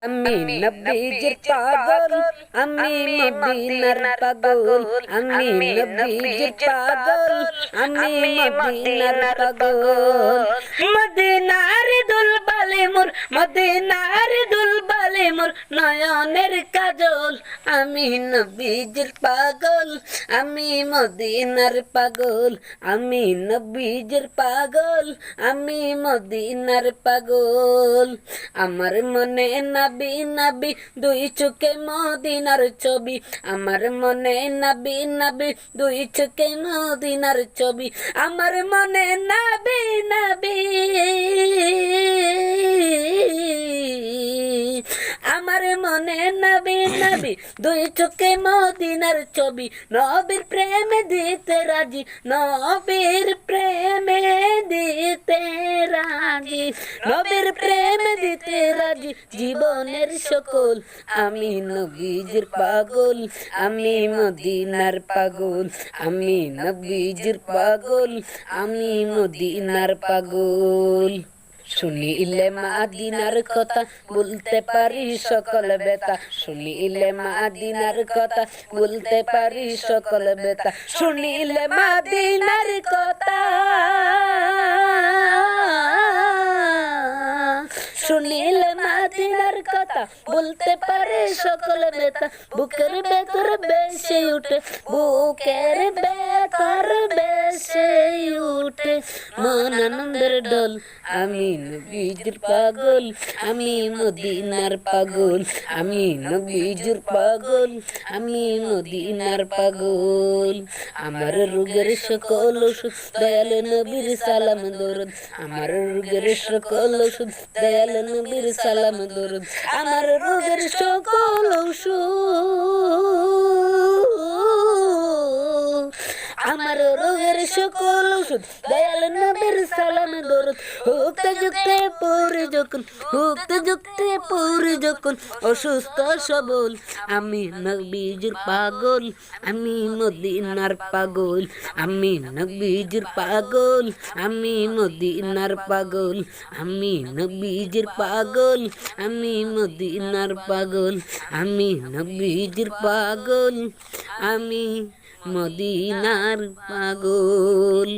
আমি নবীজির পাগল, আমি মদিনার পাগল, আমি নবীজির পাগল, আমি মদিনার পাগল। মদিনার দুলবালে মোর, মদিনার দুলবালে মোর নয়নের কাজল। আমি নবীজির পাগল, আমি মদিনার পাগল, আমি নবীজির পাগল, আমি মদিনার পাগল। আমার মনে নবী নবী দুই চোখে মদিনার ছবি, আমার মনে নবী নবী দুই চোখে মদিনার ছবি, আমার মনে নবী নবী, আমার মনে নবী নবী দুই চোখে মদিনার ছবি। নবীর প্রেমে দিতে রাজি, নবীর প্রেমে দিতে রাজি, নবীর প্রেমে দিতে রাজি জীবনের সকল। আমি নবীজির পাগল, আমি মদিনার পাগল, আমি নবীজির পাগল, আমি মদিনার পাগল। শুনিলে মাদিনার কথা বলতে পারি সকল ব্যথা, শুনিলে মাদিনার কথা বলতে পারি সকল ব্যথা, শুনিলে মাদিনার কথা, শুনিলে মাদিনার কথা বলতে পারে সকল ব্যথা। বুকের ভেতর বেশি উঠে, বুকের ভেতর বেশি উঠে মন আনন্দের ডোল। আমি নবীজির পাগল, আমি মদিনার পাগল, আমি নবীজির পাগল, আমি মদিনার পাগল। আমার রোগের সকল ওষুধ দয়াল নবীর সালাম দরুদ, আমার রোগের সকল ওষুধ দয়াল নবীর সালাম দরুদ, আমার রোগের সকল ওষুধ, আমার রোগের সকল ওষুধ দয়াল নবীর সালাম দরুদ। হুকতে যুক্তে পড়ে যখন, হুকতে যুক্তে পড়ে যখন অসুস্থ সবল, আমি নবীজির পাগল, আমি মদিনার পাগল, আমি নবীজির পাগল, আমি মদিনার পাগল, আমি নবীজির পাগল, আমি মদিনার পাগল, আমি নবীজির পাগল, আমি মদিনার পাগল।